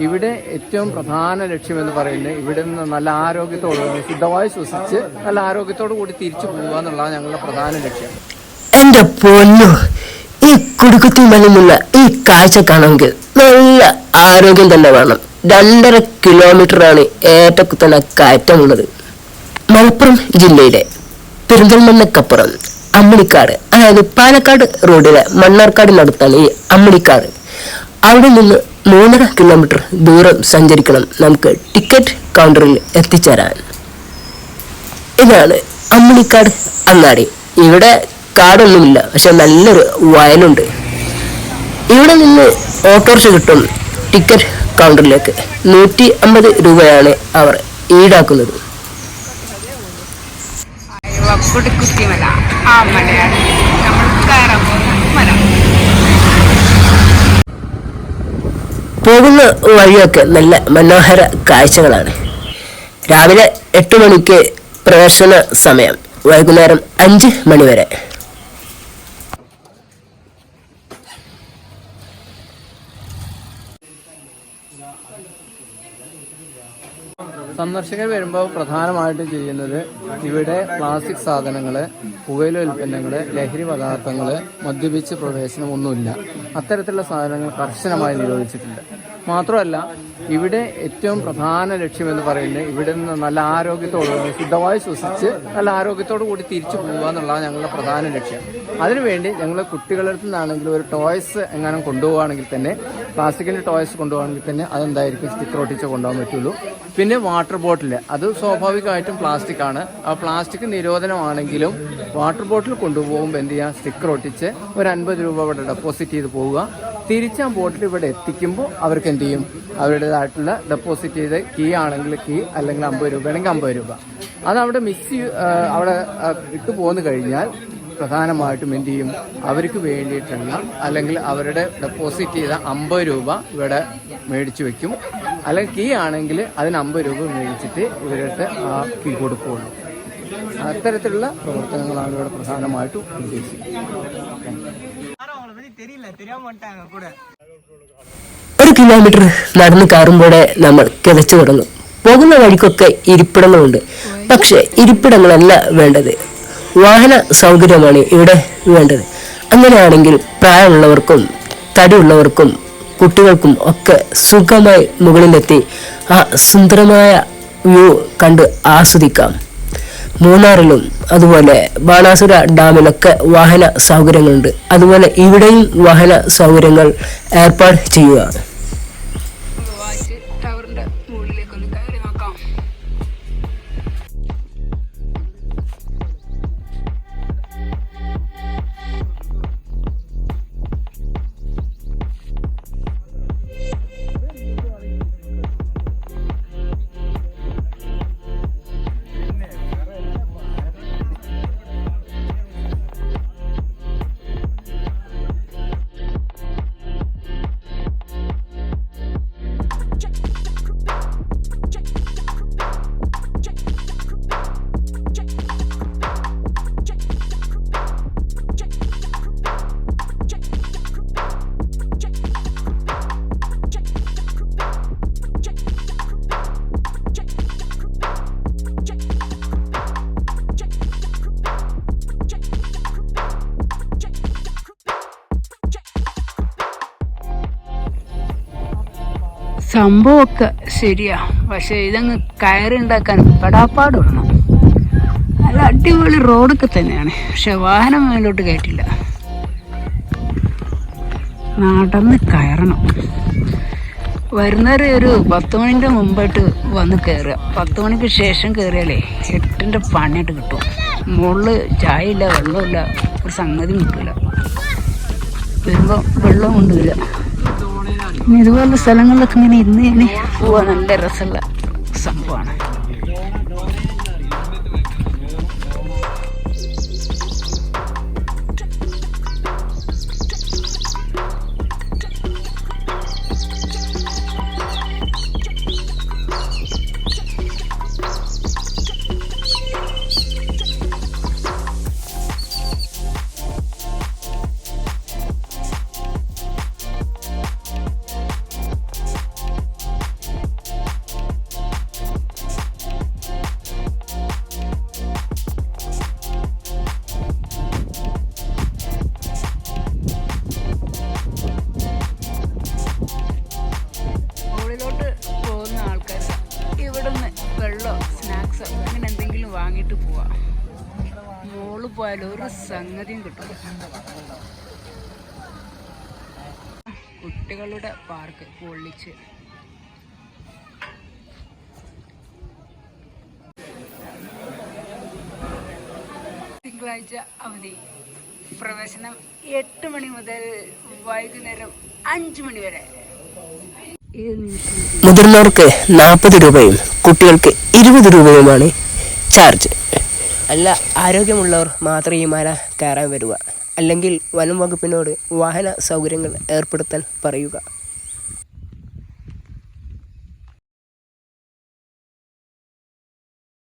ഇവിടെ ഏറ്റവും പ്രധാന ലക്ഷ്യമെന്ന് പറയുന്നത് ഇവിടെ നിന്ന് നല്ല ആരോഗ്യത്തോട് ശുദ്ധമായി ശ്വസിച്ച് നല്ല ആരോഗ്യത്തോടു കൂടി തിരിച്ചു പോകുക എന്നുള്ളതാണ് ഞങ്ങളുടെ പ്രധാന ലക്ഷ്യം. എന്റെ പൊന്നു, ഈ കുടുക്കുത്തിമലമുള്ള ഈ കാഴ്ച കാണണമെങ്കിൽ നല്ല ആരോഗ്യം തന്നെ വേണം. 2.5 കിലോമീറ്ററാണ് ഏറ്റക്കുത്തന കയറ്റമുള്ളത്. മലപ്പുറം ജില്ലയിലെ പെരിന്തൽമണ്ണക്കപ്പുറം അമ്മിണിക്കാട്, അതായത് പാലക്കാട് റോഡിലെ മണ്ണാർക്കാടിനടുത്താണ് ഈ അമ്മിണിക്കാട്. അവിടെ നിന്ന് 3.5 കിലോമീറ്റർ ദൂരം സഞ്ചരിക്കണം നമുക്ക് ടിക്കറ്റ് കൗണ്ടറിൽ എത്തിച്ചേരാൻ. ഇതാണ് അമ്മിണിക്കാട് അങ്ങാടി. ഇവിടെ കാടൊന്നുമില്ല, പക്ഷെ നല്ലൊരു വയലുണ്ട്. ഇവിടെ നിന്ന് ഓട്ടോറിക്ഷ കിട്ടും ടിക്കറ്റ് കൗണ്ടറിലേക്ക്. 150 രൂപയാണ് അവർ ഈടാക്കുന്നത്. പോകുന്ന വഴിയൊക്കെ നല്ല മനോഹര കാഴ്ചകളാണ്. രാവിലെ 8 മണിക്ക് പ്രവേശന സമയം, വൈകുന്നേരം 5 മണി വരെ. സന്ദർശകർ വരുമ്പോൾ പ്രധാനമായിട്ടും ചെയ്യുന്നത് ഇവിടെ പ്ലാസ്റ്റിക് സാധനങ്ങൾ, പുകയില ഉൽപ്പന്നങ്ങൾ, ലഹരി പദാർത്ഥങ്ങൾ, മദ്യപിച്ച് പ്രവേശനം ഒന്നുമില്ല. അത്തരത്തിലുള്ള സാധനങ്ങൾ കർശനമായി നിരോധിച്ചിട്ടുണ്ട്. മാത്രമല്ല ഇവിടെ ഏറ്റവും പ്രധാന ലക്ഷ്യമെന്ന് പറയുന്നത് ഇവിടെ നിന്ന് നല്ല ആരോഗ്യത്തോട് ശുദ്ധമായി ശ്വസിച്ച് നല്ല ആരോഗ്യത്തോടു കൂടി തിരിച്ചു പോകുക എന്നുള്ളതാണ് ഞങ്ങളുടെ പ്രധാന ലക്ഷ്യം. അതിനുവേണ്ടി ഞങ്ങൾ കുട്ടികളുടെ അടുത്ത് നിന്നാണെങ്കിൽ ഒരു ടോയ്സ് എങ്ങാനും കൊണ്ടുപോവുകയാണെങ്കിൽ തന്നെ, പ്ലാസ്റ്റിക്കിൻ്റെ ടോയ്സ് കൊണ്ടുപോകുകയാണെങ്കിൽ തന്നെ അതെന്തായിരിക്കും സ്റ്റിക്കർ ഒട്ടിച്ച് കൊണ്ടുപോകാൻ പറ്റുള്ളൂ. പിന്നെ വാട്ടർ ബോട്ടിൽ, അത് സ്വാഭാവികമായിട്ടും പ്ലാസ്റ്റിക് ആണ്. ആ പ്ലാസ്റ്റിക് നിരോധനമാണെങ്കിലും വാട്ടർ ബോട്ടിൽ കൊണ്ടുപോകുമ്പോൾ എന്ത് ചെയ്യുക, സ്റ്റിക്കർ ഒട്ടിച്ച് ഒരു 50 രൂപ ഇവിടെ ഡെപ്പോസിറ്റ് ചെയ്ത് പോവുക. തിരിച്ച് ആ ബോട്ടിൽ ഇവിടെ എത്തിക്കുമ്പോൾ അവർക്ക് എന്ത് ചെയ്യും, അവരുടേതായിട്ടുള്ള ഡെപ്പോസിറ്റ് ചെയ്ത് കീ ആണെങ്കിൽ കീ, അല്ലെങ്കിൽ 50 രൂപ ആണെങ്കിൽ 50 രൂപ. അത് അവിടെ അവിടെ ഇട്ട് പോന്നു കഴിഞ്ഞാൽ പ്രധാനമായിട്ടും എന്ത് ചെയ്യും, അവർക്ക് വേണ്ടിയിട്ടുള്ള അല്ലെങ്കിൽ അവരുടെ ഡെപ്പോസിറ്റ് ചെയ്ത 50 രൂപ ഇവിടെ മേടിച്ചു വെക്കും. അല്ലെങ്കിൽ കീ ആണെങ്കിൽ അതിന് 50 രൂപ മേടിച്ചിട്ട് ഇവരുടെ ആ കീ കൊടുക്കുകയുള്ളൂ. അത്തരത്തിലുള്ള പ്രവർത്തനങ്ങളാണ് ഇവിടെ പ്രധാനമായിട്ടും ഉദ്ദേശിക്കുന്നത്. 1 കിലോമീറ്റർ നടന്ന് കയറുമ്പോഴേ നമ്മൾ കിതച്ചു തുടങ്ങും. പോകുന്ന വഴിക്കൊക്കെ ഇരിപ്പിടങ്ങളുണ്ട്. പക്ഷെ ഇരിപ്പിടങ്ങളല്ല വേണ്ടത്, വാഹന സൗകര്യമാണ് ഇവിടെ വേണ്ടത്. അങ്ങനെയാണെങ്കിൽ പ്രായമുള്ളവർക്കും തടിയുള്ളവർക്കും കുട്ടികൾക്കും ഒക്കെ സുഖമായി മുകളിലെത്തി ആ സുന്ദരമായ വ്യൂ കണ്ട് ആസ്വദിക്കാം. മൂന്നാറിലും അതുപോലെ ബാണാസുര ഡാമിലൊക്കെ വാഹന സൗകര്യങ്ങളുണ്ട്. അതുപോലെ ഇവിടെയും വാഹന സൗകര്യങ്ങൾ ഏർപ്പാട് ചെയ്യുക. സംഭവമൊക്കെ ശരിയാ, പക്ഷെ ഇതങ്ങ് കയറുണ്ടാക്കാൻ പെടാപ്പാടിടണം. നല്ല അടിപൊളി റോഡൊക്കെ തന്നെയാണ്, പക്ഷെ വാഹനം മേലോട്ട് കയറ്റില്ല. നടന്ന് കയറണം. വരുന്നവരെ ഒരു 10 മണിൻ്റെ മുമ്പായിട്ട് വന്ന് കയറുക. 10 മണിക്ക് ശേഷം കയറിയാലേ 8ൻ്റെ പണിയായിട്ട് കിട്ടും. മുകളിൽ ചായയില്ല, വെള്ളമില്ല, ഒരു സംഗതി കിട്ടില്ല. വരുമ്പോൾ വെള്ളം കൊണ്ടുവരില്ല. ഇതുപോലുള്ള സ്ഥലങ്ങളിലൊക്കെ ഇങ്ങനെ ഇരുന്ന് പോവാൻ നല്ല രസമുള്ള സംഭവമാണ്. പോയാലും ഒരു സംഗതിയും കിട്ടും. കുട്ടികളുടെ പാർക്ക് പൊള്ളിച്ച്. തിങ്കളാഴ്ച അവധി. പ്രവേശനം 8 മണി മുതൽ വൈകുന്നേരം 5 മണി വരെ. മുതിർന്നവർക്ക് 40 രൂപയും കുട്ടികൾക്ക് 20 രൂപയുമാണ് ചാർജ്. അല്ല, ആരോഗ്യമുള്ളവർ മാത്രം ഈ മല കയറാൻ വരിക, അല്ലെങ്കിൽ വനം വകുപ്പിനോട് വാഹന സൗകര്യങ്ങൾ ഏർപ്പെടുത്താൻ പറയുക.